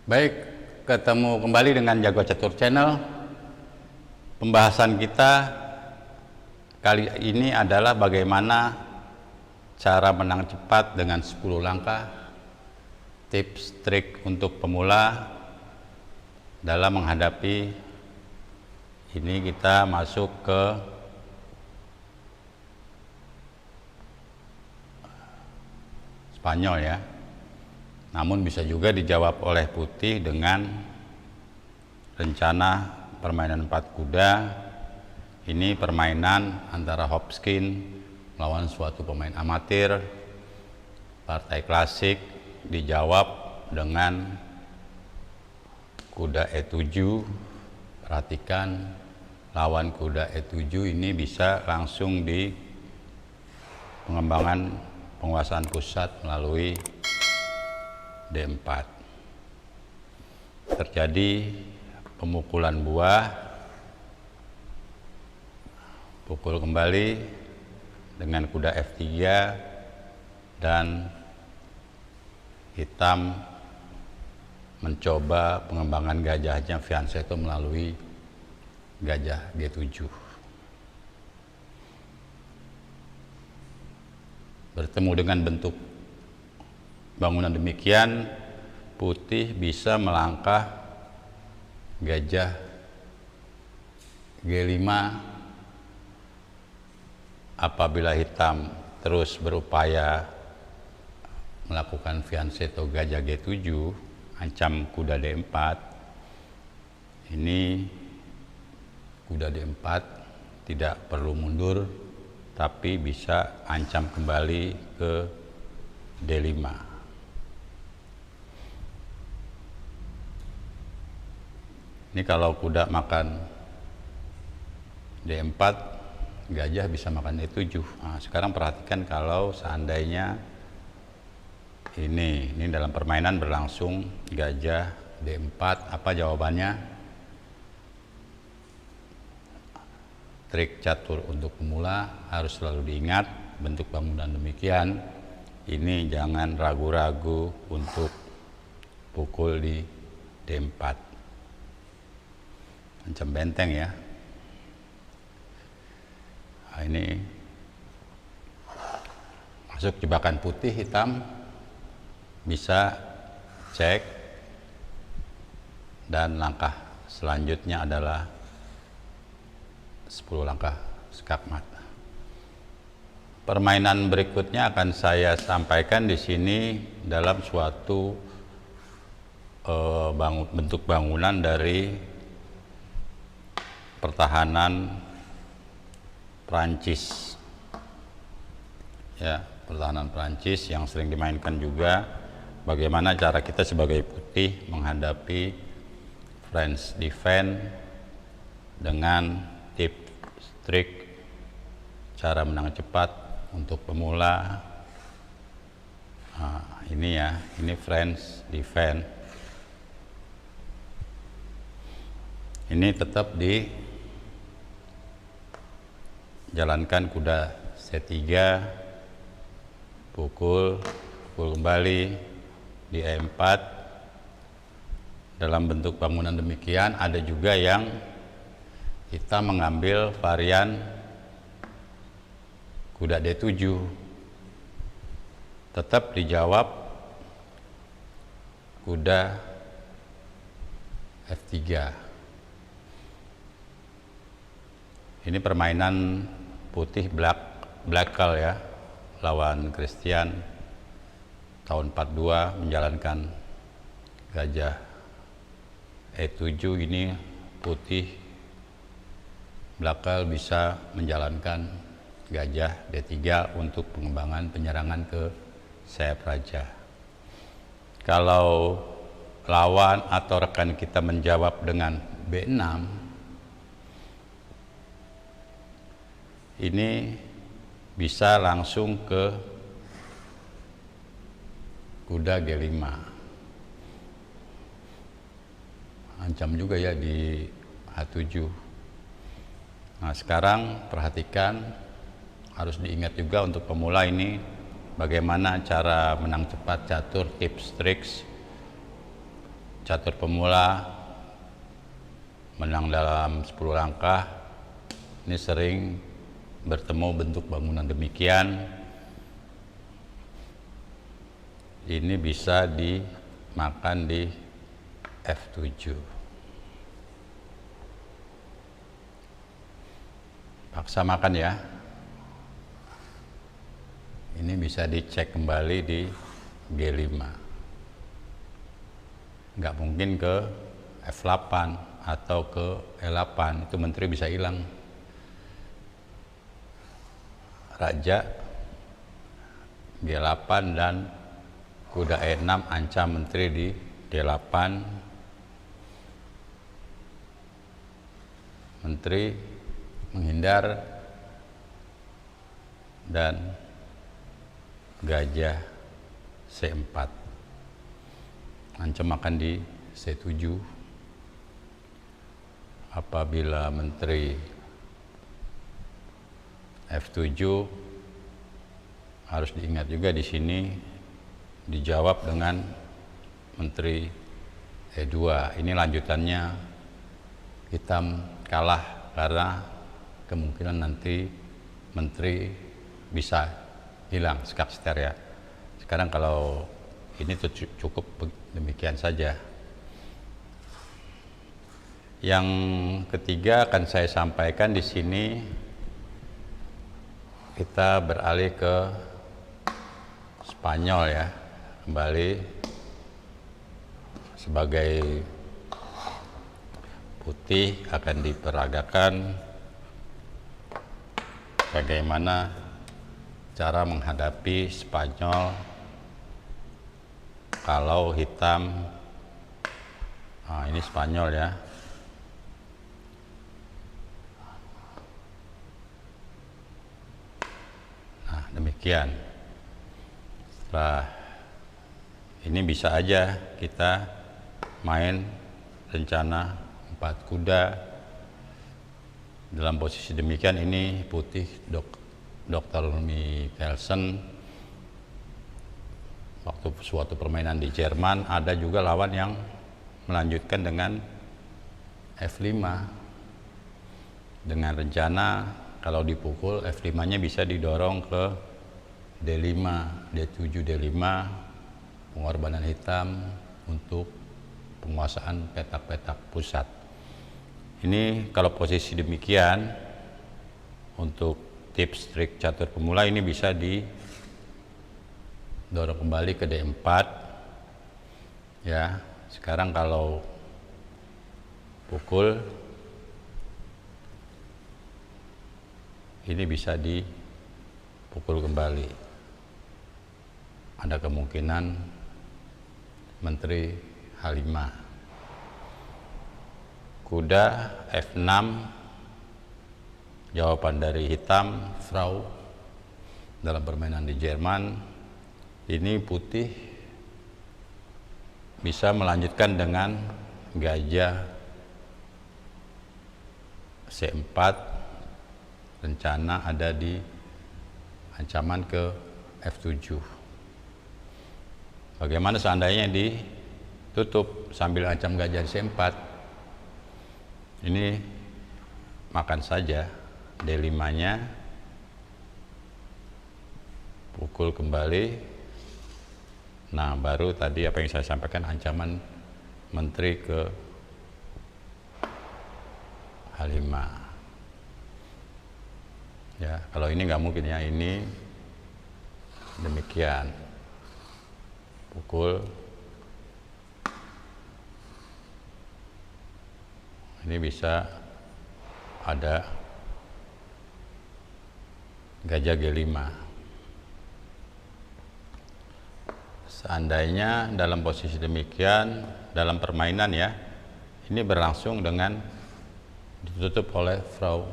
Baik, ketemu kembali dengan Jago Catur Channel. Pembahasan kita kali ini adalah bagaimana cara menang cepat dengan 10 langkah, tips trik untuk pemula dalam menghadapi ini. Kita masuk ke Spanyol ya. Namun bisa juga dijawab oleh putih dengan rencana permainan 4 kuda. Ini permainan antara Hopkins melawan suatu pemain amatir. Partai klasik dijawab dengan kuda E7. Perhatikan lawan kuda E7 ini bisa langsung di pengembangan penguasaan pusat melalui D4. Terjadi pemukulan buah, pukul kembali dengan kuda F3 dan hitam mencoba pengembangan gajahnya Fianchetto melalui gajah G7. Bertemu dengan bentuk bangunan demikian, putih bisa melangkah gajah G5. Apabila hitam terus berupaya melakukan Fianchetto gajah G7, ancam kuda D4. Ini kuda D4 tidak perlu mundur, tapi bisa ancam kembali ke D5. Ini kalau kuda makan D4, gajah bisa makan E7. Nah, sekarang perhatikan kalau seandainya ini dalam permainan berlangsung gajah D4, apa jawabannya? Trik catur untuk pemula harus selalu diingat, bentuk bangunan demikian. Ini jangan ragu-ragu untuk pukul di D4. Ancam benteng ya. Nah, ini masuk jebakan putih, hitam bisa cek, dan langkah selanjutnya adalah 10 langkah skakmat. Permainan berikutnya akan saya sampaikan di sini dalam suatu bentuk bangunan dari pertahanan Prancis. Ya, pertahanan Prancis yang sering dimainkan juga. Bagaimana cara kita sebagai putih menghadapi French defense dengan tips trik cara menang cepat untuk pemula. Nah, ini ya, ini French defense. Ini tetap dijalankan kuda C3, pukul kembali di E4. Dalam bentuk bangunan demikian, ada juga yang kita mengambil varian kuda D7. Tetap dijawab kuda F3. Ini permainan putih Blackal ya, lawan Christian tahun 42 menjalankan gajah E7. Ini putih Blackal bisa menjalankan gajah D3 untuk pengembangan penyerangan ke sayap raja. Kalau lawan atau rekan kita menjawab dengan B6, ini bisa langsung ke kuda G5. Ancam juga ya di H7. Nah, sekarang perhatikan, harus diingat juga untuk pemula ini bagaimana cara menang cepat catur, tips, triks catur pemula menang dalam 10 langkah ini sering bertemu bentuk bangunan demikian. Ini bisa dimakan di F7. Paksa makan ya. Ini bisa dicek kembali di G5. Nggak mungkin ke F8 atau ke E8, itu menteri bisa hilang. Raja G8 dan kuda E6 ancam menteri di D8. Menteri menghindar dan gajah C4 ancam akan di C7. Apabila menteri F7 harus diingat juga di sini dijawab dengan menteri E2. Ini lanjutannya hitam kalah karena kemungkinan nanti menteri bisa hilang skakster ya. Sekarang kalau ini tuh cukup demikian saja. Yang ketiga akan saya sampaikan di sini, kita beralih ke Spanyol ya. Kembali sebagai putih akan diperagakan bagaimana cara menghadapi Spanyol kalau hitam. Nah, ini Spanyol ya. Nah, demikian. Setelah ini bisa aja kita main rencana 4 kuda. Dalam posisi demikian ini putih Dr. Mikkelsen waktu suatu permainan di Jerman ada juga lawan yang melanjutkan dengan F5 dengan rencana kalau dipukul F5-nya bisa didorong ke D5, D7, D5, pengorbanan hitam untuk penguasaan petak-petak pusat. Ini kalau posisi demikian untuk tips trik catur pemula ini bisa didorong kembali ke D4 ya. Sekarang kalau pukul ini bisa dipukul kembali, ada kemungkinan menteri H5. Kuda F6, jawaban dari hitam Frau dalam permainan di Jerman. Ini putih bisa melanjutkan dengan gajah C4, rencana ada di ancaman ke F7. Bagaimana seandainya ditutup sambil ancam gajah di C4? Ini makan saja D5-nya, pukul kembali. Nah, baru tadi apa yang saya sampaikan, ancaman menteri ke H5. Ya, kalau ini nggak mungkin ya, ini demikian. Pukul. Ini bisa ada gajah G5. Seandainya dalam posisi demikian, dalam permainan ya, ini berlangsung dengan ditutup oleh Frau.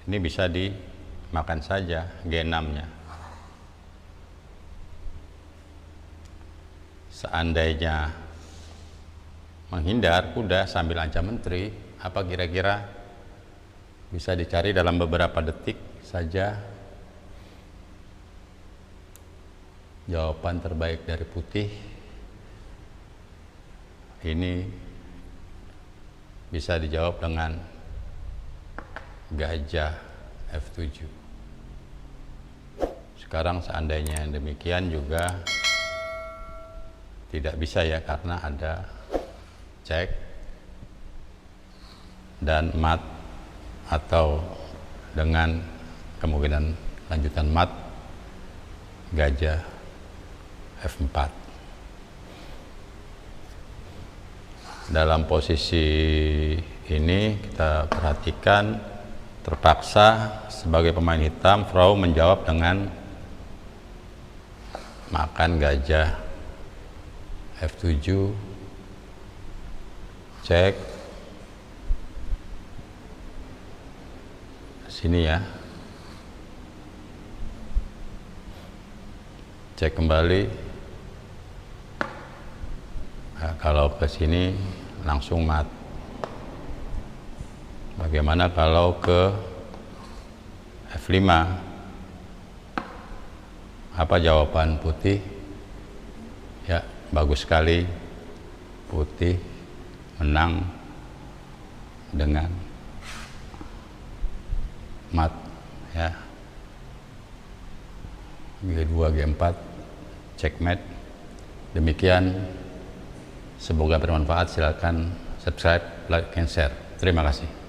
Ini bisa dimakan saja G6-nya. Seandainya menghindar kuda sambil ancam menteri, apa kira-kira? Bisa dicari dalam beberapa detik saja. Jawaban terbaik dari putih ini bisa dijawab dengan gajah F7. Sekarang seandainya demikian juga tidak bisa ya, karena ada cek dan mat, atau dengan kemungkinan lanjutan mat gajah F4. Dalam posisi ini kita perhatikan terpaksa sebagai pemain hitam Frau menjawab dengan makan gajah F7, cek sini ya, cek kembali. Nah, kalau ke sini langsung mat. Bagaimana kalau ke F5? Apa jawaban putih? Ya, bagus sekali. Putih menang dengan mat ya. G2, G4, checkmate. Demikian, semoga bermanfaat. Silakan subscribe, like, and share. Terima kasih.